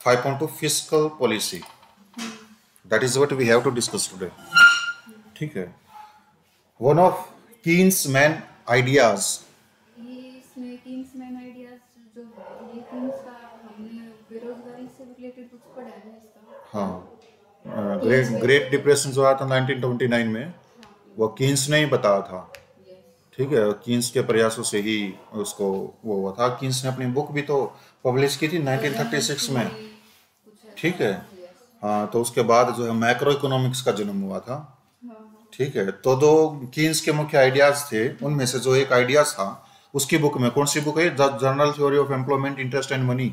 5.2 fiscal policy. That is what we have to discuss today. ठीक है. One of Keynes' main ideas. इसमें Keynes' main ideas जो ये Keynes का हमने बेरोजगारी से रिलेटेड कुछ पढ़ा है इसका. हाँ. ग्रेट डिप्रेशन जो आया था 1929 में, वो कीन्स ने ही बताया था. ठीक है. कीन्स के प्रयासों से ही उसको वो हुआ था. कीन्स ने अपनी बुक भी तो पब्लिश की थी 1936 में. ठीक है. हाँ, तो उसके बाद जो है मैक्रो इकोनॉमिक्स का जन्म हुआ था. ठीक है. तो दो कीन्स के मुख्य आइडियाज थे, उनमें से जो एक आइडियाज था उसकी बुक में, कौन सी बुक है, the general theory of employment, interest and money.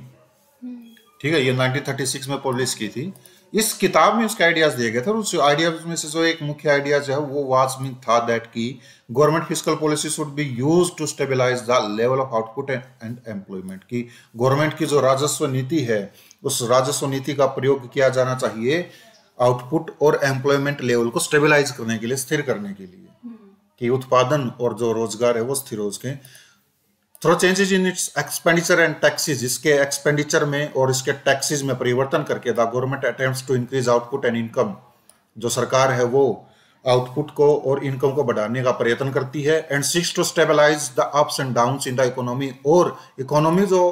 ठीक है. ये 1936 में पब्लिश की थी. इस किताब में उसके आइडियाज दिए गए थे, और उस आइडियाज में से जो एक मुख्य आइडिया जो है वो वाज में था दैट की government fiscal policy should be used to stabilise the level of output and employment. की गवर्नमेंट की जो राजस्व नीति है, उस राजस्व नीति का प्रयोग किया जाना चाहिए आउटपुट और एम्प्लॉयमेंट लेवल को स्टेबलाइज करने के लिए, स्थिर करने के लिए, कि उत्पादन और जो रोजगार है वो स्थिर हो सके. Through changes in its expenditure and taxes, इसके एक्सपेंडिचर में और इसके टैक्सेस में परिवर्तन करके the government attempts to increase output and income. जो सरकार है वो आउटपुट को और इनकम को बढ़ाने का प्रयत्न करती है. And seeks to stabilise the ups and downs in the economy, और इकोनॉमी जो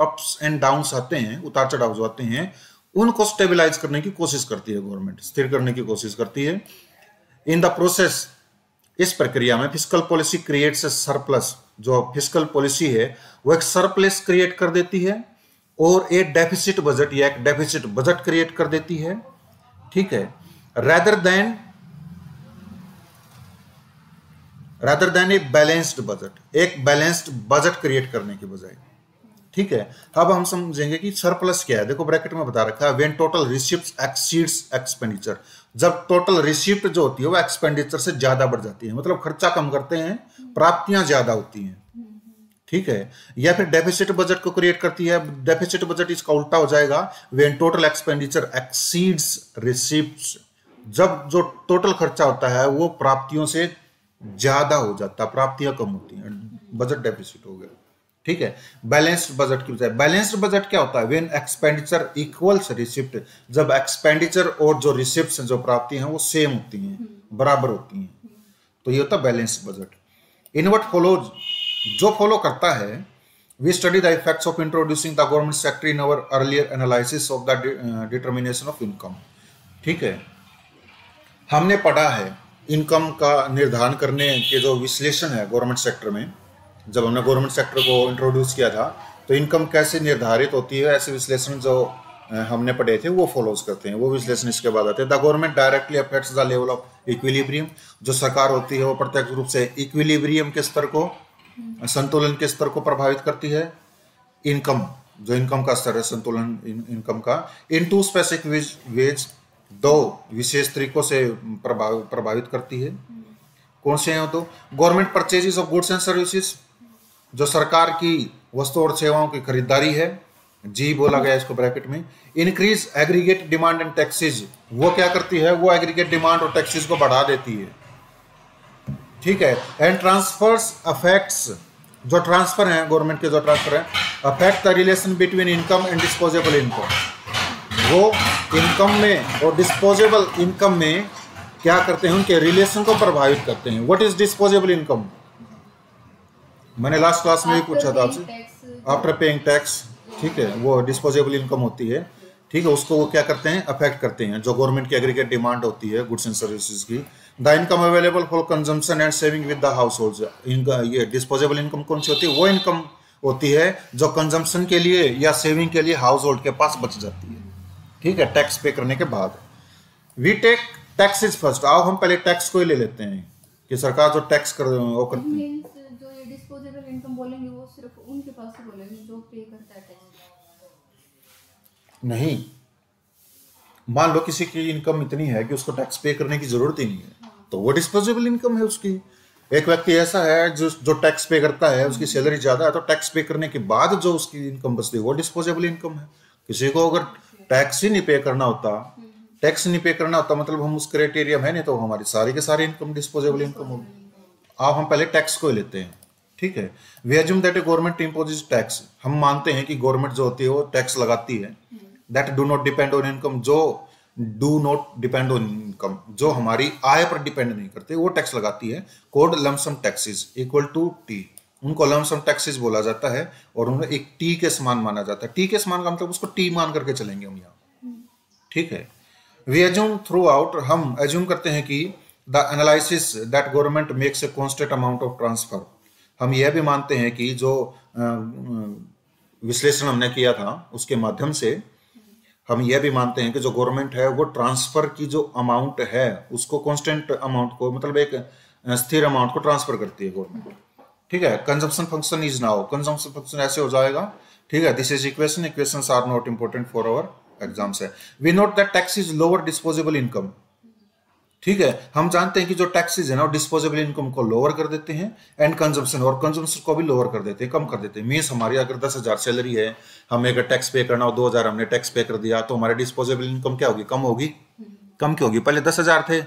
अप्स एंड डाउन्स आते हैं, उतार चढ़ाव जो आते हैं, उनको स्टेबलाइज करने की कोशिश करती है गवर्नमेंट, स्थिर करने की कोशिश करती है. इन द प्रोसेस, इस प्रक्रिया में fiscal policy creates a surplus. जो फिस्कल पॉलिसी है वो एक सरप्लस क्रिएट कर देती है और एक डेफिसिट बजट या एक डेफिसिट बजट क्रिएट कर देती है. ठीक है. rather than a balanced budget, एक बैलेंस्ड बजट क्रिएट करने के बजाय. ठीक है. अब हम समझेंगे कि सरप्लस क्या है. देखो ब्रैकेट में बता रखा है, when total receipts exceeds expenditure. जब टोटल रिसिप्ट जो होती है वो एक्सपेंडिचर से ज्यादा बढ़ जाती है, मतलब खर्चा कम करते हैं, प्राप्तियां ज्यादा होती हैं. ठीक है. या फिर डेफिसिट बजट को क्रिएट करती है. डेफिसिट बजट इसका उल्टा हो जाएगा, when total expenditure exceeds receipts. जब जो टोटल खर्चा होता है वो प्राप्तियों से ज्यादा हो जाता है, प्राप्तियां कम होती हैं, बजट डेफिसिट हो गया. ठीक है. बैलेंस्ड बजट की बजाय. बैलेंस्ड बजट क्या होता है, व्हेन एक्सपेंडिचर इक्वल्स रिसिप्ट. जब एक्सपेंडिचर और जो रिसिप्ट, जो प्राप्ति हैं वो सेम होती हैं, बराबर होती हैं, तो ये होता है balanced budget. In what follows, जो फॉलो करता है, we study the effects of introducing the government sector in our earlier analysis of the determination of income. ठीक है. हमने पढ़ा है इनकम का निर्धारण करने के जो विश्लेषण है गवर्नमेंट सेक्टर में. जब हमने गवर्नमेंट सेक्टर को इंट्रोड्यूस किया था तो इनकम कैसे निर्धारित होती है, ऐसे विश्लेषण जो हमने पढ़े थे वो फॉलोज करते हैं. वो विश्लेषण इसके बाद आते हैं. The government directly affects the level of equilibrium. जो सरकार होती है वो प्रत्यक्ष रूप से इक्विलिब्रियम के स्तर को, संतुलन के स्तर को प्रभावित करती है. इनकम, जो इनकम का स्तर है, संतुलन इनकम का, इन टू स्पेसिफिक वेज, दो विशेष तरीकों से प्रभावित करती है. कौन से हैं तो, government purchases of goods and services, जो सरकार की वस्तु और सेवाओं की खरीदारी है, जी बोला गया इसको ब्रैकेट में. Increase aggregate demand and taxes, वो क्या करती है, वो एग्रीगेट डिमांड और टैक्सेज को बढ़ा देती है. ठीक है. एंड ट्रांसफर्स अफेक्ट्स, जो ट्रांसफर है गवर्नमेंट के, जो ट्रांसफर है, affect the relation between income and disposable income. वो इनकम में और डिस्पोजेबल इनकम में क्या करते हैं, उनके रिलेशन को प्रभावित करते हैं. व्हाट इज डिस्पोजेबल इनकम, मैंने लास्ट क्लास में भी पूछा था आपसे. After paying tax. ठीक है. वो डिस्पोजेबल इनकम होती है. ठीक है. उसको वो क्या करते हैं, अफेक्ट करते हैं, जो गवर्नमेंट की एग्रीगेट डिमांड होती है गुड्स एंड सर्विसेज की. The income available for consumption and saving with the house holds. इनका ये डिस्पोजेबल इनकम कौन सी होती है, वो इनकम होती है जो कंजम्पशन के लिए या सेविंग के लिए हाउस होल्ड के पास बच जाती है. ठीक है. टैक्स पे करने के बाद. We take taxes first. आओ हम पहले टैक्स को ही ले लेते हैं कि सरकार जो टैक्स कर वो करती है. जो ये डिस्पोजेबल इनकम बोलेंगे वो सिर्फ उनके पास ही बोलेंगे जो पे करता है टैक्स. नहीं, मान लो किसी की इनकम इतनी है कि उसको टैक्स पे करने की जरूरत ही नहीं है, तो वो डिस्पोजेबल इनकम है उसकी. एक व्यक्ति ऐसा है जो टैक्स पे करता है, उसकी सैलरी ज्यादा है, तो टैक्स पे करने के बाद जो उसकी इनकम बचती है वो डिस्पोजेबल इनकम है. किसी को अगर टैक्स ही नहीं पे करना होता, टैक्स नहीं पे करना होता, मतलब हम उस क्राइटेरिया में है नहीं, तो हमारी सारी के सारी इनकम डिस्पोजेबल इनकम होगी. अब हम पहले टैक्स को लेते हैं. ठीक है. We assume that a government imposes tax. हम मानते हैं कि गवर्नमेंट जो होती है वो टैक्स लगाती है. That do not depend on income, जो do not depend on income, जो हमारी आय पर डिपेंड नहीं करते, वो टैक्स लगाती है। Called lump sum taxes equal to T, उनको लमसम टैक्सेस बोला जाता है और उन्हें एक टी के समान माना जाता है। टी के समान का मतलब उसको टी मान करके चलेंगे हम यहाँ, ठीक है। वी एज्यूम थ्रू आउट, हम एज्यूम करते हैं कि the analysis that government makes a constant amount of transfer, हम यह भी मानते हैं कि जो विश्लेषण हमने किया था उसके माध्यम से हम यह भी मानते हैं कि जो गवर्नमेंट है वो ट्रांसफर की जो अमाउंट है उसको कांस्टेंट अमाउंट को, मतलब एक स्थिर अमाउंट को ट्रांसफर करती है गवर्नमेंट, ठीक है। Consumption function is now, consumption function ऐसे हो जाएगा, ठीक है। This is equation, equations are not important for our exams है। We note that tax is lower disposable income, ठीक है। हम जानते हैं कि जो टैक्सेस है ना डिस्पोजेबल इनकम को लोअर कर देते हैं एंड कंजम्पशन, और कंजम्पशन को भी लोअर कर देते हैं, कम कर देते हैं। मीन्स हमारी अगर 10,000 सैलरी है, हमें अगर टैक्स पे करना हो 2,000 हमने टैक्स पे कर दिया, तो हमारी डिस्पोजेबल इनकम क्या होगी? कम होगी। कम क्यों होगी? पहले 10,000 थे,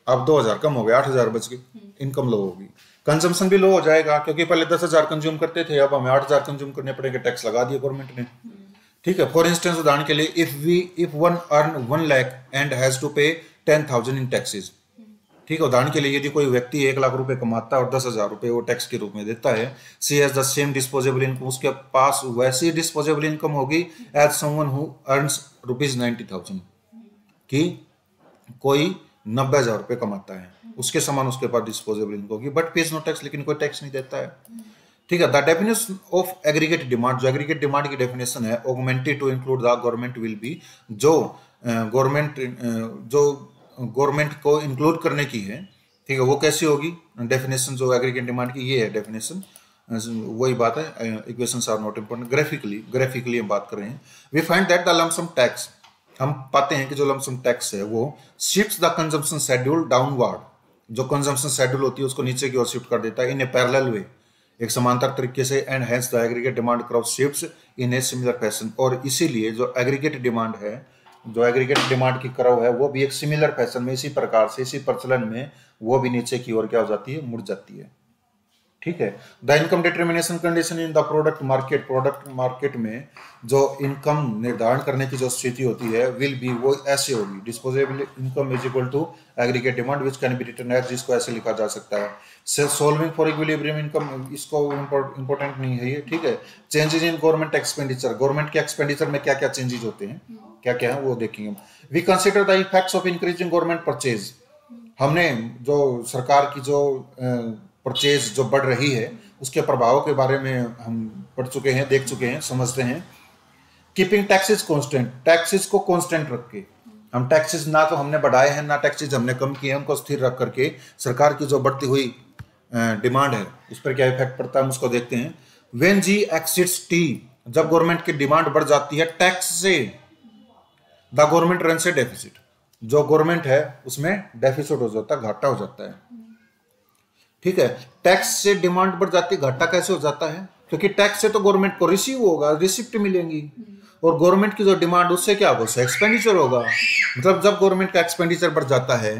अब 2,000 कम हो गए, 8,000 बच गई, इनकम लो होगी। कंजम्पशन भी लो हो जाएगा क्योंकि पहले 10,000 कंज्यूम करते थे, अब हमें 8,000 कंज्यूम करने पड़ेंगे, टैक्स लगा दिया गवर्नमेंट ने, ठीक है। फॉर इंस्टेंस, उदाहरण के लिए, if one earn 1 lakh and has to pay 10,000 in taxes, ठीक है। उदाहरण के लिए यदि कोई व्यक्ति 1 लाख रुपए कमाता है और 10,000 रुपए वो टैक्स के रूप में देता है, she has the same disposable income, उसके पास वैसी डिस्पोजेबल इनकम होगी एज समवन हु अर्न्स ₹90,000, कि कोई 90,000 रुपए कमाता है, उसके समान उसके पास डिस्पोजेबल इनकम होगी, बट पेज नो टैक्स, लेकिन कोई टैक्स नहीं देता है, ठीक है। The definition of aggregate demand, जो एग्रीगेट डिमांड की डेफिनेशन है, augmented to include the government will be, जो गवर्नमेंट को इंक्लूड करने की है, ठीक है, वो कैसी होगी डेफिनेशन जो एग्रीगेट डिमांड की, ये है डेफिनेशन, वही बात है। Equations are not important, graphically हम बात कर रहे हैं। We find that the lump sum tax, हम पाते हैं कि जो लमसम टैक्स है वो shifts the consumption schedule downward, जो कंजम्पशन शेड्यूल होती है उसको नीचे की ओर शिफ्ट कर देता है, इन ए पैरेलल वे, एक समांतर तरीके से, and hence the aggregate demand curve shifts in a similar fashion, और इसीलिए जो एग्रीगेट डिमांड है, जो एग्रीगेट डिमांड की कर्व है, वो भी एक सिमिलर फैशन में, इसी प्रकार से, इसी प्रचलन में वो भी नीचे की ओर क्या हो जाती है? मुड़ जाती है, ठीक है। The income determination condition in the product market में जो इनकम निर्धारण करने की जो स्थिति होती है, विल बी, वो ऐसे होगी, disposable income is equal to aggregate demand which can be written as, जिसको ऐसे लिखा जा सकता है, सोल्विंग फॉर इक्विलिब्रियम इनकम, इसको इंपॉर्टेंट नहीं है ये, ठीक है। Changes in government expenditure, government के एक्सपेंडिचर में क्या क्या चेंजेस होते हैं, क्या क्या है वो देखेंगे। We consider the effects of increasing government purchase, हमने जो सरकार की जो परचेज जो बढ़ रही है उसके प्रभाव के बारे में हम पढ़ चुके हैं, देख चुके हैं, समझते हैं। कीपिंग टैक्सेस कांस्टेंट, टैक्सेस को कांस्टेंट रख के, हम टैक्सेस ना तो हमने बढ़ाए हैं ना टैक्सेस हमने कम किए हैं, उनको स्थिर रख करके सरकार की जो बढ़ती हुई डिमांड है उस पर क्या इफेक्ट पड़ता है उसको देखते हैं। व्हेन जी एक्सिड्स टी, जब गवर्नमेंट की डिमांड बढ़ जाती है टैक्स से, the government runs A deficit, जो गवर्नमेंट है उसमें डेफिसिट हो जाता है, घाटा हो जाता है, ठीक है। टैक्स से डिमांड बढ़ जाती है, घाटा कैसे हो जाता है? क्योंकि टैक्स से तो गवर्नमेंट को रिसीव होगा, रिसिप्ट मिलेंगी, और गवर्नमेंट की जो डिमांड उससे क्या होगा? उससे एक्सपेंडिचर होगा। मतलब जब गवर्नमेंट का एक्सपेंडिचर बढ़ जाता है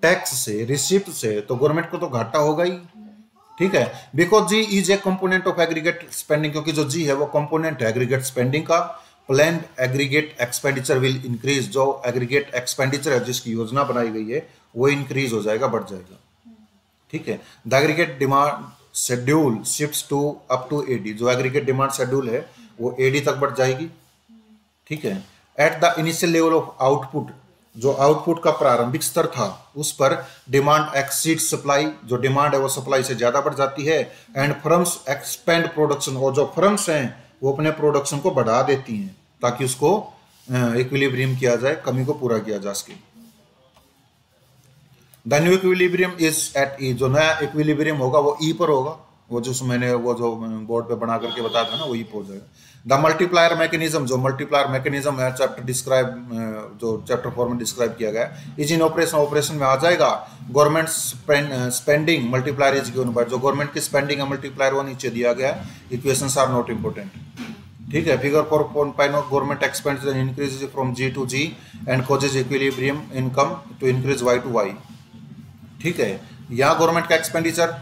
टैक्स से, रिसिप्ट से, तो गवर्नमेंट को तो घाटा होगा ही, ठीक है। Because G is a component of aggregate spending, क्योंकि जो जी है वो कंपोनेंट है एग्रीगेट स्पेंडिंग का। Planned aggregate expenditure will increase, जो एग्रीगेट एक्सपेंडिचर है जिसकी योजना बनाई गई है वो इंक्रीज हो जाएगा, बढ़ जाएगा, ठीक है। The aggregate demand schedule shifts to up to AD, जो एग्रीगेट डिमांड शेड्यूल है वो एडी तक बढ़ जाएगी, ठीक है। At the initial level of output, जो आउटपुट का प्रारंभिक स्तर था उस पर डिमांड एक्सीड सप्लाई, जो डिमांड है वो सप्लाई से ज्यादा बढ़ जाती है। एंड फर्म्स एक्सपेंड प्रोडक्शन, और जो फर्म्स हैं वो अपने प्रोडक्शन को बढ़ा देती हैं ताकि उसको इक्विलिब्रियम किया जाए, कमी को पूरा किया जा सके। The new equilibrium is at E, जो नया इक्विलिब्रियम होगा वो ई पर होगा, वो जो मैंने वो जो बोर्ड पे बना करके बताया था ना वो ई पर हो जाएगा। द मल्टीप्लायर मैकेनिज्म, जो मल्टीप्लायर मैकेनिज्म है चैप्टर डिस्क्राइब, जो चैप्टर 4 में डिस्क्राइब किया गया है, इज इन ऑपरेशन, ऑपरेशन में आ जाएगा। Government spending multiplier is given bye, जो गवर्नमेंट की स्पेंडिंग है मल्टीप्लायर वो नीचे दिया गया है। इक्वेशंस आर नॉट इंपॉर्टेंट, ठीक है। Figure 4.5 government expenditure increase from G to G and causes equilibrium income to increase Y to Y, ठीक है। यहाँ गवर्नमेंट का एक्सपेंडिचर,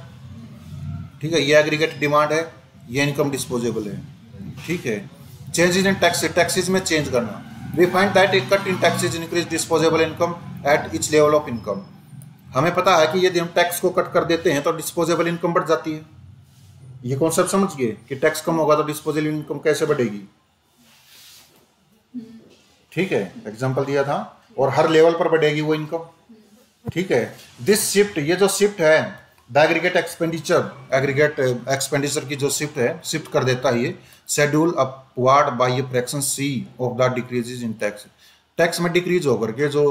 ठीक है, ये एग्रीगेट डिमांड है, ये इनकम डिस्पोजेबल है, ठीक है। चेंजेस इन टैक्सेस में चेंज करना। We find that a cut in taxes increase disposable income at each level of income. हमें पता है कि यदि हम टैक्स को कट कर देते हैं तो डिस्पोजेबल इनकम बढ़ जाती है। ये कॉन्सेप्ट समझ गए कि टैक्स कम होगा तो डिस्पोजेबल इनकम कैसे बढ़ेगी। ठीक है, एग्जांपल दिया था, और हर लेवल पर बढ़ेगी वो इनकम। ठीक है, दिस शिफ्ट, ये जो शिफ्ट है द एग्रीगेट एक्सपेंडिचर की जो शिफ्ट है, शिफ्ट कर देता है ये schedule upward by a fraction C of the decreases in tax. Tax में डिक्रीज होकर के जो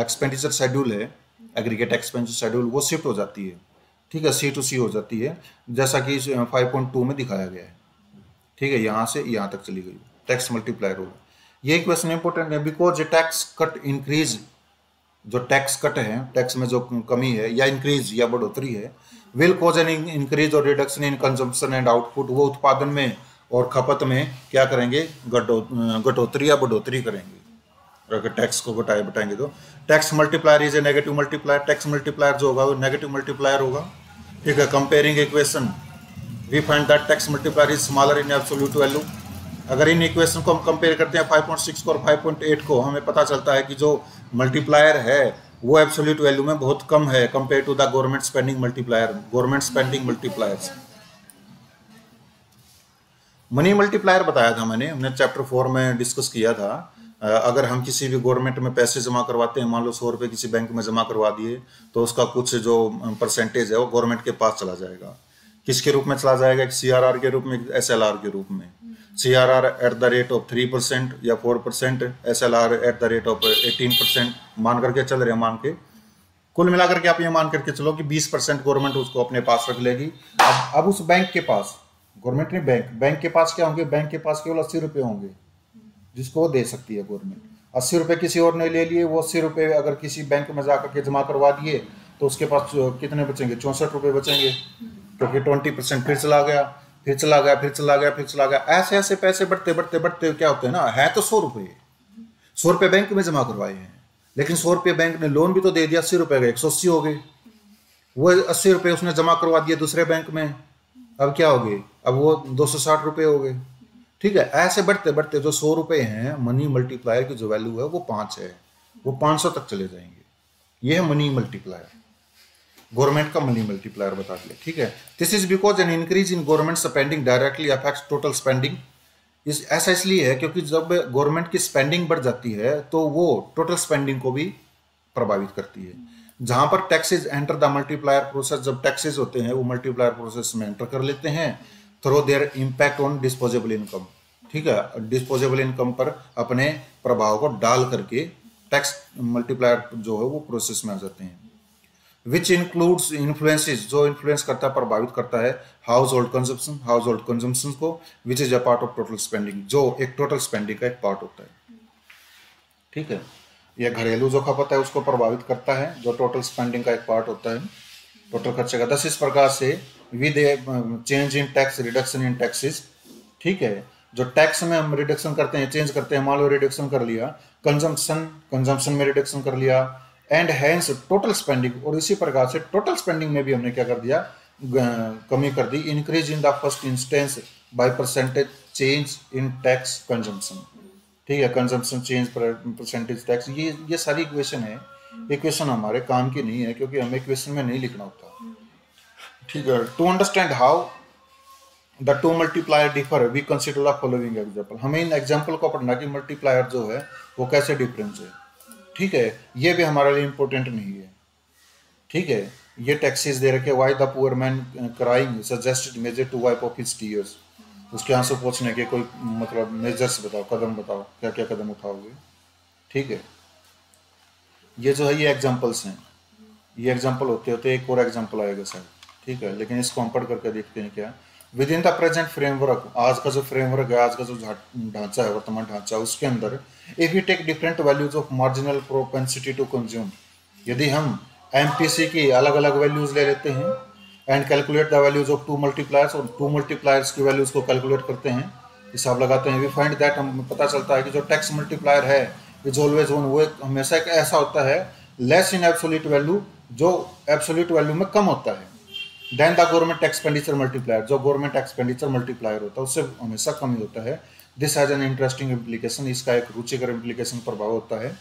एक्सपेंडिचर शेड्यूल है, एग्रीगेट एक्सपेंडिचर शेड्यूल, वो शिफ्ट हो जाती है। ठीक है, सी टू सी हो जाती है, जैसा कि 5.2 में दिखाया गया है। ठीक है, यहाँ से यहाँ तक चली गई, टैक्स मल्टीप्लायर होगा। ये क्वेश्चन इंपॉर्टेंट है बिकॉज ये टैक्स कट इंक्रीज, जो टैक्स कट है, टैक्स में जो कमी है या इंक्रीज या बढ़ोतरी है, विल कॉज एन इंक्रीज और reduction in consumption and output, वो उत्पादन में और खपत में क्या करेंगे, घटोतरी या बढ़ोतरी करेंगे। अगर टैक्स को बताएंगे तो tax multiplier is a negative multiplier. Tax multiplier जो होगा वो नेगेटिव मल्टीप्लायर होगा। ठीक है, comparing equation, we find that tax multiplier is smaller in absolute value. अगर इन इक्वेशन को हम कंपेयर करते हैं 5.6 को और 5.8 को, हमें पता चलता है कि जो मल्टीप्लायर है वो एब्सोल्यूट वैल्यू में बहुत कम है compare to the government spending multiplier, government spending multipliers. Money multiplier बताया था मैंने, हमने चैप्टर 4 में डिस्कस किया था। अगर हम किसी भी गवर्नमेंट में पैसे जमा करवाते हैं, मान लो 100 रुपये किसी बैंक में जमा करवा दिए, तो उसका कुछ जो परसेंटेज है वो गवर्नमेंट के पास चला जाएगा। किसके रूप में चला जाएगा, एक CRR के रूप में, SLR के रूप में। CRR at the rate of 3% या 4%, SLR at the rate of 18% मान करके चल रहे, मान के कुल मिलाकर के आप ये मान करके चलो कि 20% गवर्नमेंट उसको अपने पास रख लेगी। अब उस बैंक के पास, गवर्नमेंट नहीं, बैंक के पास क्या होंगे, बैंक के पास केवल 80 रुपये होंगे जिसको वो दे सकती है गवर्नमेंट। 80 रुपये किसी और ने ले लिए, वो 80 रुपये अगर किसी बैंक में जाकर के जमा करवा दिए तो उसके पास कितने बचेंगे, 64 रुपये बचेंगे, क्योंकि 20% फिर चला गया, फिर चला गया, फिर चला गया, फिर चला गया। ऐसे ऐसे पैसे बढ़ते बढ़ते बढ़ते क्या होते हैं ना, है तो 100 रुपये बैंक में जमा करवाए हैं, लेकिन 100 रुपये बैंक ने लोन भी तो दे दिया, 80 रुपये का 180 हो गए। वो 80 रुपये उसने जमा करवा दिए दूसरे बैंक में, अब क्या हो गए, अब वो 260 रुपये हो गए। ठीक है, ऐसे बढ़ते बढ़ते जो 100 रुपये हैं, मनी मल्टीप्लायर की जो वैल्यू है वो 5 है, वो 500 तक चले जाएंगे। ये है मनी मल्टीप्लायर, गवर्नमेंट का मनी मल्टीप्लायर बता दिया। ठीक है, this is because N increase in government spending directly affects total spending. ऐसा इसलिए है क्योंकि जब गवर्नमेंट की स्पेंडिंग बढ़ जाती है तो वो टोटल स्पेंडिंग को भी प्रभावित करती है। जहां पर taxes enter the multiplier process, जब टैक्सेज होते हैं वो मल्टीप्लायर प्रोसेस में एंटर कर लेते हैं through their impact on disposable income. ठीक है, डिस्पोजेबल इनकम पर अपने प्रभाव को डाल करके टैक्स मल्टीप्लायर जो है वो प्रोसेस में आ जाते हैं। विच इंक्लूड्स इन्फ्लुएंसेस, जो इन्फ्लुएंस करता है, प्रभावित करता है हाउस होल्ड कंजम्पशन को, which is a part of total spending, जो एक टोटल स्पेंडिंग का एक पार्ट होता है। ठीक है, यह घरेलू जो खपत है उसको प्रभावित करता है, जो टोटल स्पेंडिंग का एक पार्ट होता है, टोटल खर्चे का। 10 इस प्रकार से with change in tax, reduction in taxes. ठीक है, जो टैक्स में हम रिडक्शन करते हैं, चेंज करते हैं, मान लो रिडक्शन कर लिया, कंजम्पशन में रिडक्शन कर लिया, एंड हैंस टोटल स्पेंडिंग, और इसी प्रकार से टोटल स्पेंडिंग में भी हमने क्या कर दिया, कमी कर दी। Increase in the first instance by percentage change in tax consumption. ठीक है, कंजम्पशन चेंज परसेंटेज टैक्स, ये सारी इक्वेशन है। इक्वेशन हमारे काम की नहीं है क्योंकि हमें इक्वेशन में नहीं लिखना होता। ठीक है, to understand how the two multiplier differ we consider the following example. हमें इन एग्जांपल को पढ़ना कि मल्टीप्लायर जो है वो कैसे डिफरेंस है। ठीक है, ये भी हमारे लिए इंपॉर्टेंट नहीं है। ठीक है, ये टैक्सेस दे रखे, why the poor man crying suggested measure to wipe off his tears, उसके आंसू पोंछने के कोई मतलब मेजर्स बताओ, कदम बताओ, क्या क्या कदम उठाओगे। ठीक है, ये जो है ये एग्जांपल्स हैं, ये एग्जांपल होते होते एक और एग्जांपल आएगा सर। ठीक है, लेकिन इसको हम पढ़ करके देखते हैं क्या with in the present framework, आज का जो फ्रेमवर्क है, आज का जो ढांचा है, वर्तमान ढांचा, उसके अंदर if you take different values of marginal propensity to consume, यदि हम MPC की अलग अलग वैल्यूज ले लेते हैं and calculate the values of two multipliers, और टू मल्टीप्लायर्स की वैल्यूज को कैलकुलेट करते हैं, हिसाब लगाते हैं, वी फाइंड दैट, हमें पता चलता है कि जो टैक्स मल्टीप्लायर है इज ऑलवेज वन, वो हमेशा एक ऐसा होता है लेस इन एब्सोल्यूट वैल्यू, जो एब्सोल्यूट वैल्यू में कम होता है, then the government expenditure multiplier, जो गवर्नमेंट एक्सपेंडिचर मल्टीप्लायर होता है उससे हमेशा कम ही होता है। This has an interesting implication, इसका एक रुचिकर इम्प्लीकेशन प्रभाव होता है।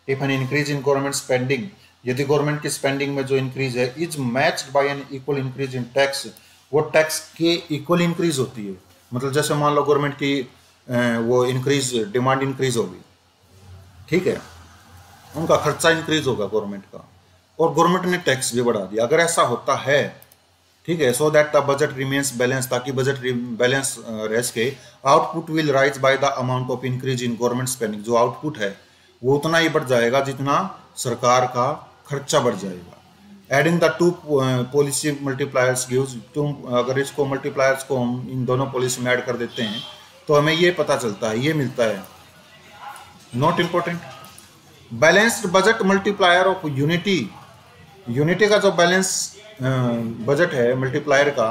If an increase in government spending, यदि गवर्नमेंट की स्पेंडिंग में जो इंक्रीज है is matched by an equal increase in tax, वो टैक्स के इक्वल इंक्रीज होती है। मतलब जैसे मान लो गवर्नमेंट की वो इंक्रीज, डिमांड इंक्रीज होगी, ठीक है, उनका खर्चा इंक्रीज होगा गवर्नमेंट का, और गवर्नमेंट ने टैक्स भी बढ़ा दिया, अगर ऐसा होता है, ठीक है, so that the budget remains balance, ताकि बजट बैलेंस रह सके, output will rise by the amount of increase in government spending, जो आउटपुट है वो उतना ही बढ़ जाएगा जितना सरकार का खर्चा बढ़ जाएगा। Adding the two policy multipliers gives, तुम अगर इसको मल्टीप्लायर्स को हम इन दोनों पॉलिसी में ऐड कर देते हैं तो हमें ये पता चलता है, ये मिलता है, not important, balanced budget multiplier of unity, unity का जो बैलेंस बजट है मल्टीप्लायर का,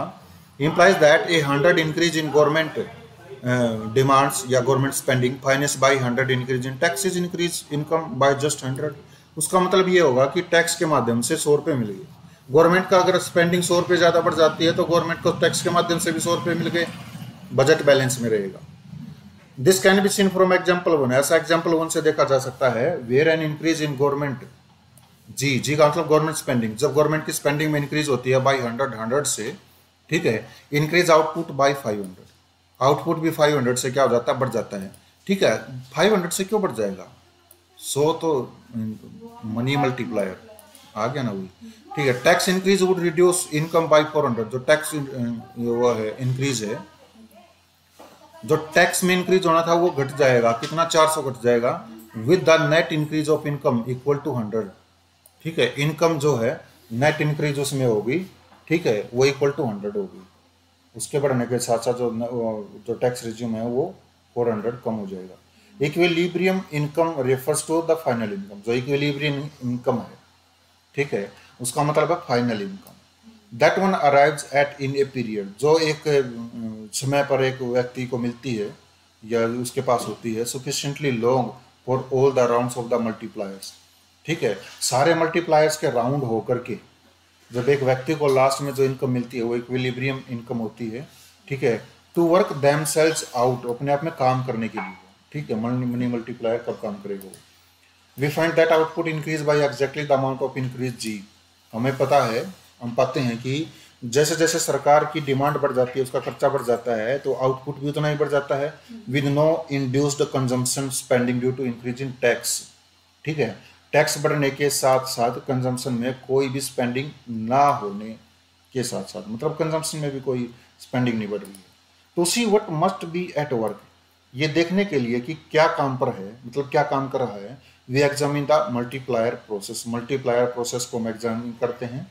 implies that a 100 increase in government demands या government spending finance by 100 increase in taxes increase income by just 100। उसका मतलब ये होगा कि टैक्स के माध्यम से 100 रुपये मिल गए, गवर्नमेंट का अगर स्पेंडिंग 100 रुपये ज़्यादा बढ़ जाती है तो गवर्नमेंट को टैक्स के माध्यम से भी 100 रुपये मिल गए, बजट बैलेंस में रहेगा। This can be seen from example 1, ऐसा एग्जाम्पल 1 से देखा जा सकता है, where an increase in government, G का मतलब गवर्नमेंट स्पेंडिंग, जब गवर्नमेंट की स्पेंडिंग में इंक्रीज होती है बाय 100 से, ठीक है, इंक्रीज आउटपुट बाय 500, आउटपुट भी 500 से क्या हो जाता है, बढ़ जाता है, ठीक है, 500 से क्यों बढ़ जाएगा, 100 तो मनी मल्टीप्लायर आ गया ना वही, ठीक है। Tax increase would reduce income by 400, जो टैक्स वो है इंक्रीज है, जो टैक्स में इंक्रीज होना था वो घट जाएगा, कितना, 400 घट जाएगा, with the net increase of income equal to 100, ठीक है, इनकम जो है नेट इंक्रीज उसमें होगी, ठीक है, वो इक्वल टू 100 होगी, उसके बढ़ने के साथ साथ जो टैक्स रिज्यूम है वो 400 कम हो जाएगा। Equilibrium income refers to the final income, जो इक्विलिब्रियम इनकम है, ठीक है, उसका मतलब है final income, that one arrives at in a period, जो एक समय पर एक व्यक्ति को मिलती है या उसके पास होती है, sufficiently long for all the rounds of the multipliers, ठीक है, सारे मल्टीप्लायर्स के राउंड होकर के जब एक व्यक्ति को लास्ट में जो इनकम मिलती है वो इक्विलिब्रियम इनकम होती है, ठीक है, टू वर्क देमसेल्व्स आउट, अपने आप में काम करने के लिए, ठीक है, मनी मल्टीप्लायर कब काम करेगा वो। We find that output increase by exactly the amount of increase G, हमें पता है, हम पाते हैं कि जैसे जैसे सरकार की डिमांड बढ़ जाती है, उसका खर्चा बढ़ जाता है, तो आउटपुट भी उतना ही बढ़ जाता है, with no induced consumption spending due to increase in tax, ठीक है, टैक्स बढ़ने के साथ साथ कंजम्पशन में कोई भी स्पेंडिंग ना होने के साथ साथ, मतलब कंजम्पशन में भी कोई स्पेंडिंग नहीं बढ़ रही है, तो see what must be at work, ये देखने के लिए कि क्या काम पर है, मतलब क्या काम कर रहा है, we examine the multiplier process, multiplier process को हम एग्जामिन करते हैं।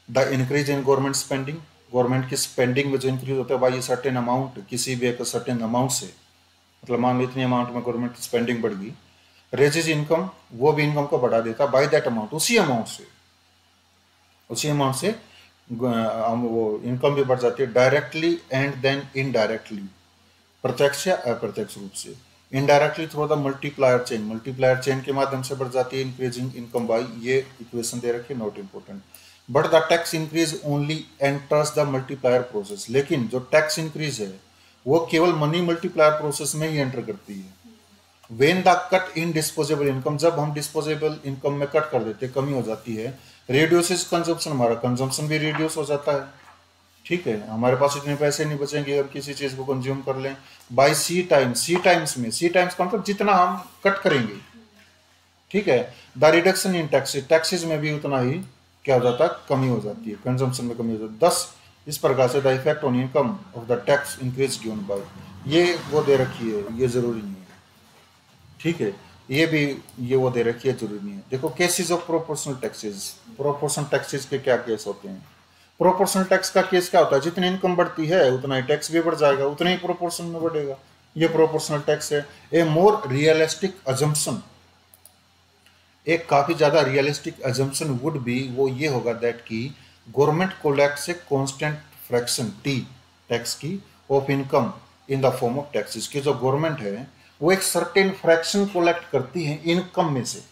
The increase in government spending, government की स्पेंडिंग में जो इंक्रीज होता है बाई सर्टेन अमाउंट, किसी भी एक सर्टेन अमाउंट से, मतलब मान लो इतनी अमाउंट में गवर्नमेंट की स्पेंडिंग बढ़ गई, रेजेज इनकम, वो भी इनकम को बढ़ा देता बाय दैट अमाउंट, उसी अमाउंट से वो इनकम भी बढ़ जाती है, डायरेक्टली एंड देन इनडायरेक्टली, प्रत्यक्ष या अप्रत्यक्ष रूप से, indirectly through the multiplier chain के माध्यम से बढ़ जाती है इंक्रीजिंग इनकम बाई, ये इक्वेशन दे रखी है, not important, but the tax increase only enters the multiplier process, लेकिन जो टैक्स इंक्रीज है वो केवल मनी मल्टीप्लायर प्रोसेस में ही एंटर करती है। When the cut in disposable income, जब हम डिस्पोजेबल इनकम में कट कर देते, कमी हो जाती है, रिड्यूसेस कंजम्पशन, हमारा कंजम्पशन भी रिड्यूस हो जाता है, ठीक है, हमारे पास इतने पैसे नहीं बचेंगे अब किसी चीज को कंज्यूम कर लें, बाई सी टाइम्स में, सी टाइम्स का मतलब जितना हम कट करेंगे, ठीक है, द रिडक्शन इन टैक्सेस में भी उतना ही क्या हो जाता है, कमी हो जाती है, कंजम्पशन में कमी हो जाती है। दस इस प्रकार से the effect on income of the tax increase given by, ये वो दे रखी है, ये जरूरी नहीं है, ठीक है, ये भी ये वो दे रखी है, जरूरी नहीं है। देखो केसेस ऑफ प्रोपोर्शनल टैक्सेस के क्या केस होते हैं। प्रोपोर्शनल टैक्स का केस क्या होता है, जितनी इनकम बढ़ती है उतना ही टैक्स भी बढ़ जाएगा, उतने ही प्रोपोर्शन में बढ़ेगा, ये प्रोपोर्शनल टैक्स है। ए मोर रियलिस्टिक अजम्पशन, एक काफी ज्यादा रियलिस्टिक अजम्पशन वुड बी, वो ये होगा दैट कि government collects a constant fraction T tax की of income in the form of taxes, की जो गवर्नमेंट है वो एक सर्टेन फ्रैक्शन कोलेक्ट करती है इनकम में से,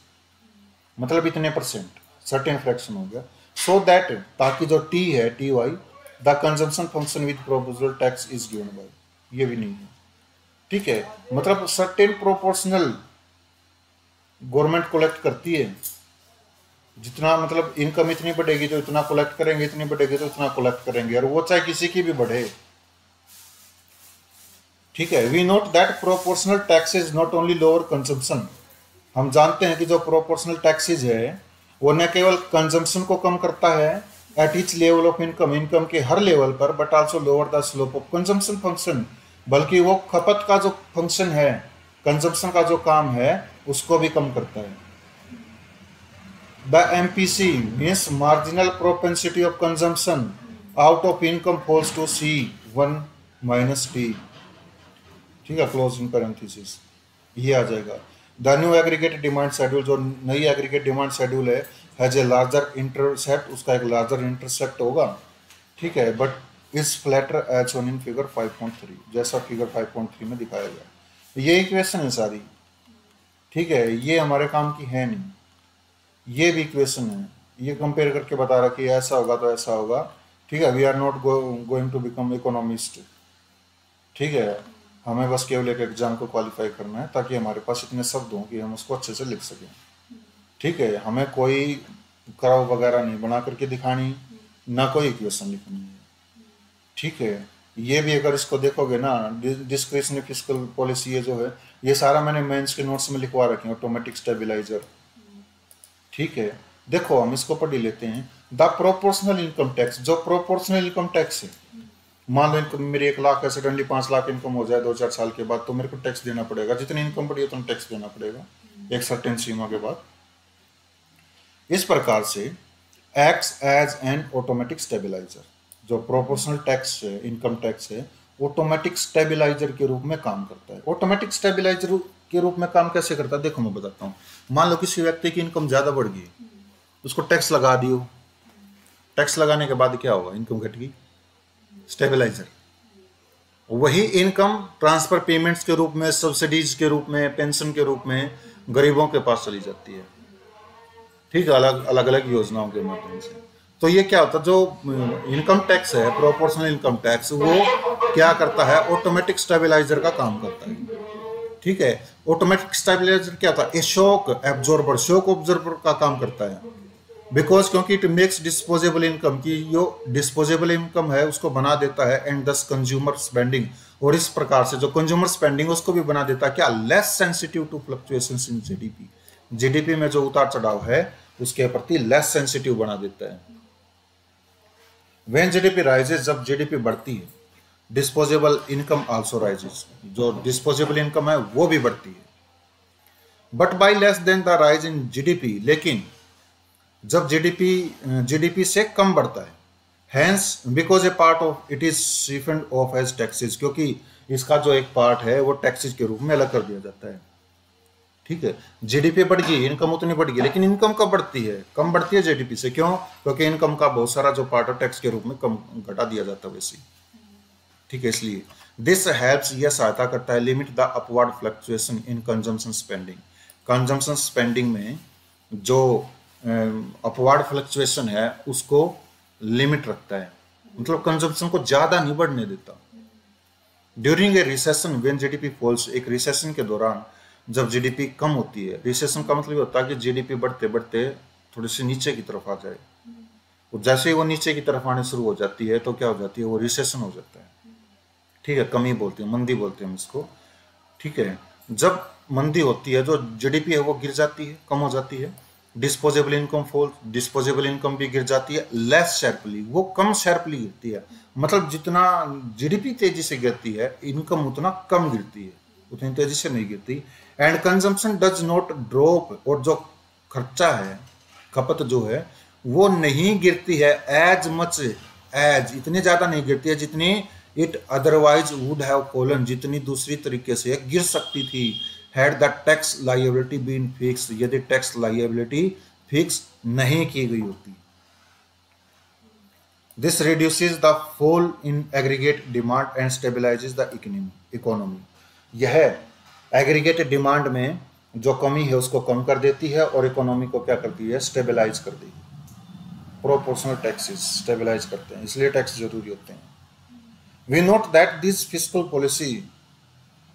मतलब इतने परसेंट सर्टेन फ्रैक्शन हो गया, सो दैट, ताकि जो टी है T Y, the consumption function with proportional tax is given by, ये भी नहीं है, ठीक है, मतलब सर्टेन प्रोपोर्शनल गवर्नमेंट कलेक्ट करती है, जितना मतलब इनकम इतनी बढ़ेगी तो इतना कलेक्ट करेंगे, इतनी बढ़ेगी तो इतना कलेक्ट करेंगे, और वो चाहे किसी की भी बढ़े। ठीक है, we note that proportional taxes not only lower consumption. हम जानते हैं कि जो प्रोपोर्शनल टैक्सेज है वो न केवल कंजम्पशन को कम करता है eight each level of income, income के हर लेवल पर, but also lower the slope of consumption function, बल्कि वो खपत का जो फंक्शन है, कंजम्पशन का जो काम है, उसको भी कम करता है। The MPC means marginal propensity of consumption out of income falls to C1 minus T। ठीक है, क्लोज इन पैरेंथेसिस ये आ जाएगा। The new aggregated demand schedule, जो नई एग्रीगेट डिमांड शेड्यूल है, हैज ए लार्जर इंटरसेप्ट, उसका एक लार्जर इंटरसेप्ट होगा। ठीक है, but is flatter as shown in figure 5.3, जैसा फिगर 5.3 में दिखाया गया। ये इक्वेशन है सारी। ठीक है, ये हमारे काम की है नहीं, ये भी इक्वेशन है, ये कंपेयर करके बता रहा कि ऐसा होगा तो ऐसा होगा। ठीक है, we are not going to become economist. ठीक है, हमें बस केवल एक एग्जाम को क्वालिफाई करना है ताकि हमारे पास इतने शब्द हों कि हम उसको अच्छे से लिख सकें। ठीक है, हमें कोई कर्व वगैरह नहीं बना करके दिखानी, ना कोई इक्वेशन लिखनी है। ठीक है, ये भी अगर इसको देखोगे ना, डिस्क्रिशनरी फिस्कल पॉलिसी ये जो है, ये सारा मैंने मेंस के नोट्स में लिखवा रखे हैं, ऑटोमेटिक स्टेबलाइजर। ठीक है, देखो हम इसको पढ़ लेते हैं। द प्रोपोर्शनल इनकम टैक्स, जो प्रोपोर्शनल इनकम टैक्स है, मान लो इनकम मेरी 1 लाख है, सडनली 5 लाख इनकम हो जाए 2-4 साल के बाद, तो मेरे को टैक्स देना पड़ेगा। जितनी इनकम बढ़ी है उतना टैक्स देना पड़ेगा एक सर्टेन सीमा के बाद। इस प्रकार से acts as an automatic stabiliser, जो प्रोपोर्शनल टैक्स है, इनकम टैक्स है, ऑटोमेटिक स्टेबलाइजर के रूप में काम करता है। ऑटोमेटिक स्टेबलाइजर के रूप में काम कैसे करता है, देखो मैं बताता हूँ। मान लो किसी व्यक्ति की इनकम ज्यादा बढ़ गई, उसको टैक्स लगा दियो, टैक्स लगाने के बाद क्या होगा, इनकम घट गई, स्टेबलाइजर। वही इनकम ट्रांसफर पेमेंट्स के रूप में, सब्सिडीज के रूप में, पेंशन के रूप में गरीबों के पास चली जाती है। ठीक है, अलग अलग योजनाओं के माध्यम से। तो ये क्या होता है, जो इनकम टैक्स है, प्रोपोर्शनल इनकम टैक्स, वो क्या करता है, ऑटोमेटिक स्टेबलाइजर का काम करता है। ठीक है, ऑटोमेटिक स्टेबलाइजर क्या था, ए शॉक एब्जॉर्बर, शॉक ऑब्जर्वर का काम करता है। बिकॉज क्योंकि इट मेक्स डिस्पोजेबल इनकम, की जो डिस्पोजेबल इनकम है उसको बना देता है, एंड दस कंज्यूमर स्पेंडिंग, और इस प्रकार से जो कंज्यूमर स्पेंडिंग उसको भी बना देता है क्या, less sensitive to fluctuations in GDP. GDP में जो उतार चढ़ाव है उसके प्रति लेस सेंसिटिव बना देता है। व्हेन जीडीपी राइजेस, जब जीडीपी बढ़ती है, डिस्पोजेबल इनकम आल्सो राइजेस, जो डिस्पोजेबल इनकम है वो भी बढ़ती है, but by less than the rise in GDP, लेकिन जब जीडीपी से कम बढ़ता है, hence because a part of it is refund of as taxes, क्योंकि इसका जो एक पार्ट है वो टैक्सेस के रूप में अलग कर दिया जाता है। ठीक है, जीडीपी बढ़ गई, इनकम उतनी बढ़ गई, लेकिन इनकम कब बढ़ती है, कम बढ़ती है जीडीपी से। क्यों, क्योंकि इनकम का बहुत सारा जो पार्ट है टैक्स के रूप में कम घटा दिया जाता है वैसे। ठीक है, इसलिए दिस हेल्प्स, यह सहायता करता है, limit the upward fluctuation in consumption spending, consumption spending में जो अपवर्ड फ्लक्चुएशन है उसको लिमिट रखता है, मतलब कंजम्पशन को ज्यादा नहीं बढ़ने देता। During a recession when GDP falls, एक रिसेशन के दौरान जब जीडीपी कम होती है, रिसेशन का मतलब होता है कि जीडीपी बढ़ते बढ़ते थोड़ी सी नीचे की तरफ आ जाए, और जैसे ही वो नीचे की तरफ आने शुरू हो जाती है तो क्या हो जाती है, वो रिसेशन हो जाता है। ठीक है, कमी बोलते हैं, मंदी बोलते हैं हम इसको। ठीक है, जब मंदी होती है जो जीडीपी है वो गिर जाती है, कम हो जाती है, disposable income fall, disposable income भी गिर जाती है, लेस शार्पली, वो कम शार्पली गिरती है, मतलब जितना जीडीपी तेजी से गिरती है इनकम उतना कम गिरती है, उतनी तेजी से नहीं गिरती। And consumption does not drop, और जो खर्चा है, खपत जो है वो नहीं गिरती है एज मच एज, इतनी ज्यादा नहीं गिरती है जितनी it otherwise would have fallen, जितनी दूसरी तरीके से गिर सकती थी, had the tax liability been fix, यदि टैक्स लायबिलिटी फिक्स नहीं की गई होती। This reduces the fall in aggregate demand and stabilises the economy, यह एग्रीगेट डिमांड में जो कमी है उसको कम कर देती है और इकोनॉमी को क्या करती है, स्टेबलाइज कर देगी। प्रोपोर्शनल टैक्सेस स्टेबलाइज करते हैं, इसलिए टैक्स जरूरी होते हैं। We note that this fiscal policy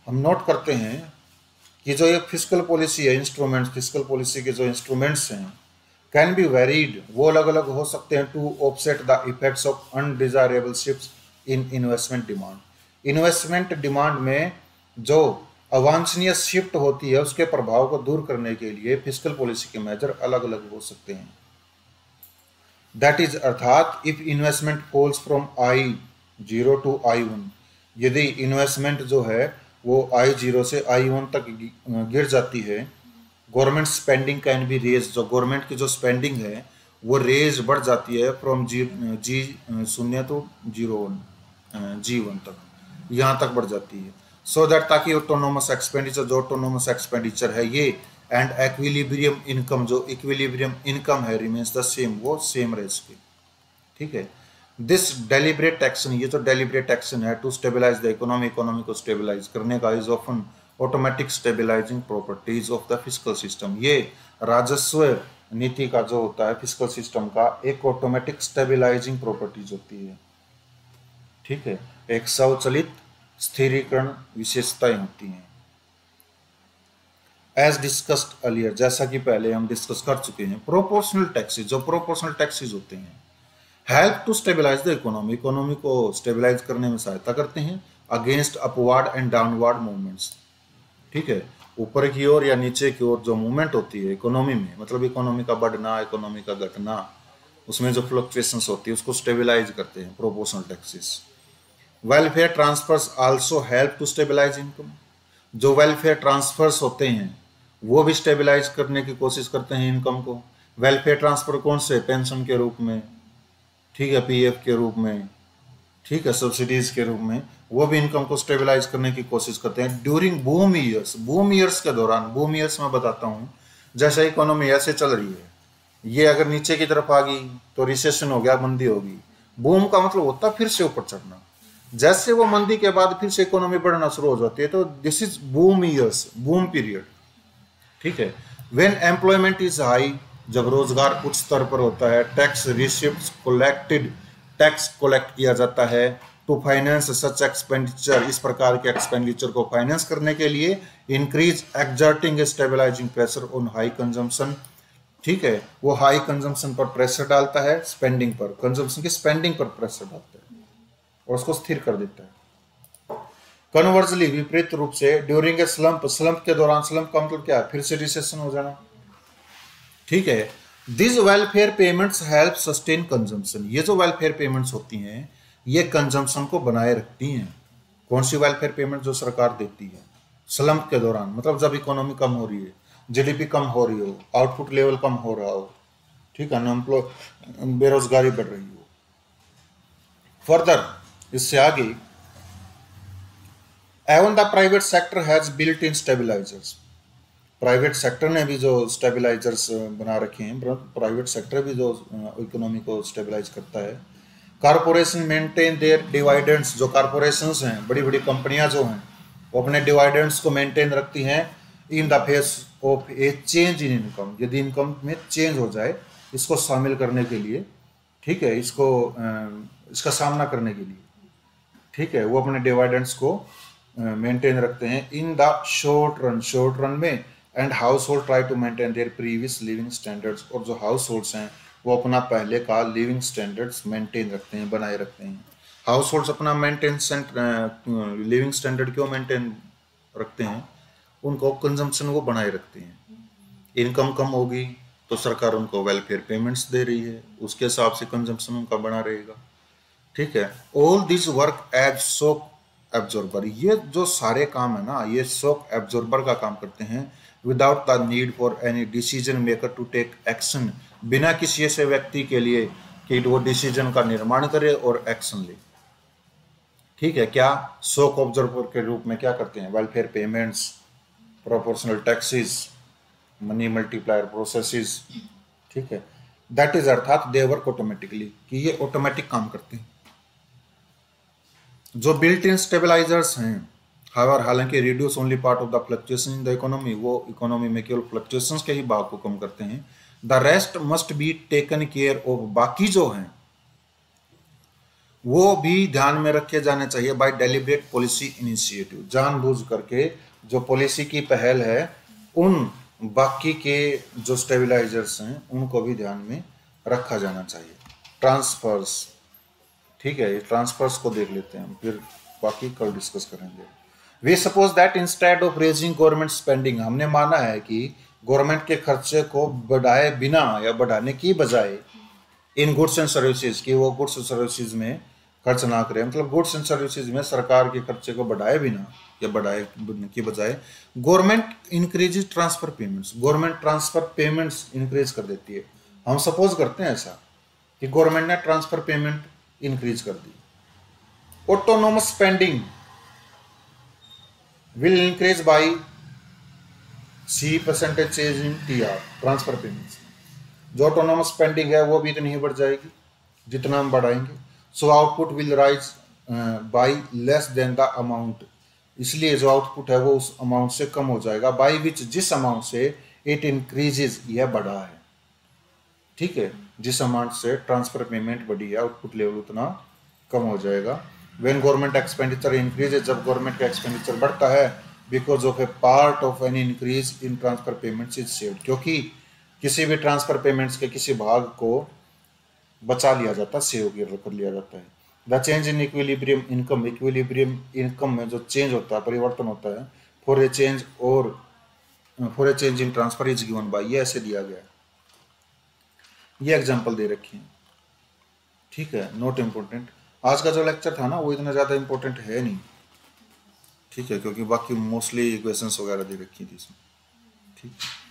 हम नोट करते हैं कि जो ये फिजिकल पॉलिसी है, इंस्ट्रूमेंट्स, फिजिकल पॉलिसी के जो इंस्ट्रूमेंट्स हैं कैन बी वेरीड, वो अलग अलग हो सकते हैं to offset the effects of undesirable shifts in investment demand. Investment demand में जो अवांछनीय शिफ्ट होती है उसके प्रभाव को दूर करने के लिए फिजिकल पॉलिसी के मेजर अलग अलग हो सकते हैं। दैट इज अर्थात if investment falls from I0 to I1, यदि इन्वेस्टमेंट जो है वो I0 से I1 तक गिर जाती है, government spending can be raise, जो गवर्नमेंट की जो स्पेंडिंग है वो रेज बढ़ जाती है फ्रॉम G0 टू G1 तक, यहाँ तक बढ़ जाती है। सो दैट ताकि ऑटोनोमस एक्सपेंडिचर, जो ऑटोनोमस एक्सपेंडिचर है ये, एंड एक्विलिब्रियम इनकम, जो इक्विलिब्रियम इनकम है, रिमेन्स द सेम, वो सेम रह सके। ठीक है। दिस डेलिब्रेट एक्शन, ये जो डेलिब्रेट एक्शन है to stabilise the economy, economy को स्टेबलाइज करने का, is often automatic stabilising properties of the fiscal system. ये राजस्व नीति का जो होता है फिस्कल सिस्टम का एक ऑटोमेटिक स्टेबलाइजिंग प्रॉपर्टीज होती है। ठीक है, एक स्वचालित स्थिरीकरण विशेषताएं होती हैं। एज डिस्कस्ड अर्लियर, जैसा कि पहले हम डिस्कस कर चुके हैं, प्रोपोर्शनल टैक्सेस, जो प्रोपोर्शनल टैक्सेस होते हैं help to stabilise the economy, economy को स्टेबलाइज करने में सहायता करते हैं against upward and downward movements. ठीक है, ऊपर की ओर या नीचे की ओर जो मूवमेंट होती है इकोनॉमी में, मतलब इकोनॉमी का बढ़ना, इकोनॉमी का घटना, उसमें जो फ्लक्चुएशंस होती है उसको स्टेबलाइज करते हैं proportional taxes. Welfare transfers also help to stabilise income, जो वेलफेयर ट्रांसफर्स होते हैं वो भी स्टेबलाइज करने की कोशिश करते हैं इनकम को। वेलफेयर ट्रांसफर कौन से? पेंशन के रूप में, ठीक है, पीएफ के रूप में, ठीक है, सब्सिडीज के रूप में, वो भी इनकम को स्टेबलाइज करने की कोशिश करते हैं during boom years. Boom years के दौरान, बूम ईयर्स में बताता हूँ, जैसे इकोनॉमी ऐसे चल रही है, ये अगर नीचे की तरफ आ गई तो रिसेशन हो गया, मंदी होगी। बूम का मतलब होता है फिर से ऊपर चढ़ना। जैसे वो मंदी के बाद फिर से इकोनॉमी बढ़ना शुरू हो जाती है, तो this is boom years, boom period. ठीक है। व्हेन एम्प्लॉयमेंट इज हाई, जब रोजगार उच्च स्तर पर होता है, tax receipts collected, tax collect किया जाता है टू फाइनेंस सच एक्सपेंडिचर, इस प्रकार के एक्सपेंडिचर को फाइनेंस करने के लिए, increase exerting stabilising pressure on high consumption. ठीक है, वो हाई कंजम्पशन पर प्रेशर डालता है, स्पेंडिंग पर, कंजम्पशन की स्पेंडिंग पर प्रेशर डालता है और उसको स्थिर कर देता है। कन्वर्सली, विपरीत रूप से, ड्यूरिंग ए स्लंप, स्लंप के दौरान, स्लंप का मतलब क्या है? फिर से रिसेशन हो जाना। ठीक है। This welfare payments help sustain consumption, ये जो वेलफेयर पेमेंट्स होती हैं ये कंजम्पशन को बनाए रखती हैं। कौन सी वेलफेयर पेमेंट? जो सरकार देती है स्लंप के दौरान, मतलब जब इकोनॉमी कम हो रही है, जीडीपी कम हो रही हो, आउटपुट लेवल कम हो रहा हो, ठीक है, अनएम्प्लॉय, बेरोजगारी बढ़ रही हो। फर्दर, इससे आगे, even the private sector has built in stabilisers, private sector ने भी जो स्टेबलाइजर्स बना रखे हैं, प्राइवेट सेक्टर भी जो इकोनॉमी को स्टेबलाइज करता है। कारपोरेशन मेंटेन देयर डिविडेंड्स, जो कारपोरेशंस हैं, बड़ी बड़ी कंपनियां जो हैं, वो अपने डिविडेंड्स को मेंटेन रखती हैं in the face of A change in income, यदि इनकम में चेंज हो जाए, इसको शामिल करने के लिए, ठीक है, इसको इसका सामना करने के लिए, ठीक है, वो अपने डिविडेंड्स को मेंटेन रखते हैं in the short run, short run में। And household try to maintain their previous living standards, और जो हाउस होल्ड्स हैं वो अपना पहले का लिविंग स्टैंडर्ड्स मेंटेन रखते हैं, बनाए रखते हैं। हाउस होल्ड्स अपना मेंटेन लिविंग स्टैंडर्ड क्यों मेंटेन रखते हैं? उनको कंजम्पशन वो बनाए रखते हैं। इनकम कम होगी तो सरकार उनको वेलफेयर पेमेंट्स दे रही है, उसके हिसाब से कंजम्पशन उनका बना रहेगा। ठीक है। All this work as shock absorber, ये जो सारे काम है ना, ये शॉक एब्जॉर्बर का काम करते हैं without the need for any decision maker to take action, बिना किसी ऐसे व्यक्ति के लिए कि वो डिसीजन का निर्माण करे और एक्शन ले। ठीक है। क्या? शॉक ऑब्जर्वर के रूप में क्या करते हैं? Welfare payments, proportional taxes, money multiplier processes. ठीक है। दैट इज अर्थात दे वर्क ऑटोमेटिकली, कि ये ऑटोमेटिक काम करते हैं। जो बिल्ट इन स्टेबलाइजर्स हैं, हालांकि reduce only part of the fluctuation in the economy, वो इकोनॉमी में केवल फ्लक्चुएशंस के ही भाग को कम करते हैं। The rest must be taken care of, बाकी जो हैं वो भी ध्यान में रखे जाने चाहिए बाय डेलिब्रेट पॉलिसी इनिशिएटिव। जानबूझ करके जो पॉलिसी की पहल है उन बाकी के जो स्टेबलाइजर्स हैं उनको भी ध्यान में रखा जाना चाहिए। ट्रांसफर्स, ठीक है, ये ट्रांसफर्स को देख लेते हैं, फिर बाकी कल डिस्कस करेंगे। We suppose that instead of raising government spending, हमने माना है कि गवर्नमेंट के खर्चे को बढ़ाए बिना या बढ़ाने की बजाय इन गुड्स एंड सर्विसेज की वो गुड्स एंड सर्विसेज में खर्च ना करें, मतलब गुड्स एंड सर्विसेज में सरकार के खर्चे को बढ़ाए बिना या बढ़ाए की बजाय government increase transfer payments, government transfer payments increase कर देती है। हम सपोज करते हैं ऐसा कि गवर्नमेंट ने ट्रांसफर पेमेंट इंक्रीज कर दी। Autonomous spending will increase by C percentage change in TR, transfer payments. जो ऑटोनोमस स्पेंडिंग है वो भी इतनी ही बढ़ जाएगी जितना हम बढ़ाएंगे। So output will rise by less than the amount, इसलिए जो आउटपुट है वो उस अमाउंट से कम हो जाएगा बाय विच, जिस अमाउंट से इट इंक्रीजेज, यह बढ़ा है, ठीक है, जिस अमाउंट से ट्रांसफर पेमेंट बढ़ी है आउटपुट लेवल उतना कम हो जाएगा। व्हेन गवर्नमेंट एक्सपेंडिचर इंक्रीजेज, जब गवर्नमेंट का एक्सपेंडिचर बढ़ता है, because of A part of any increase in transfer payments is saved, क्योंकि किसी भी ट्रांसफर पेमेंट्स के किसी भाग को बचा लिया जाता है, सेव कर लिया जाता है। The change in equilibrium income, equilibrium income में जो चेंज होता है, परिवर्तन होता है, for a change in transfer is given by, ये ऐसे दिया गया है, ये एग्जांपल दे रखी है, ठीक है, नॉट इम्पोर्टेंट। आज का जो लेक्चर था ना वो इतना ज़्यादा इम्पोर्टेंट है नहीं, ठीक है, क्योंकि बाकी मोस्टली इक्वेशंस वगैरह दे रखी थी इसमें, ठीक है।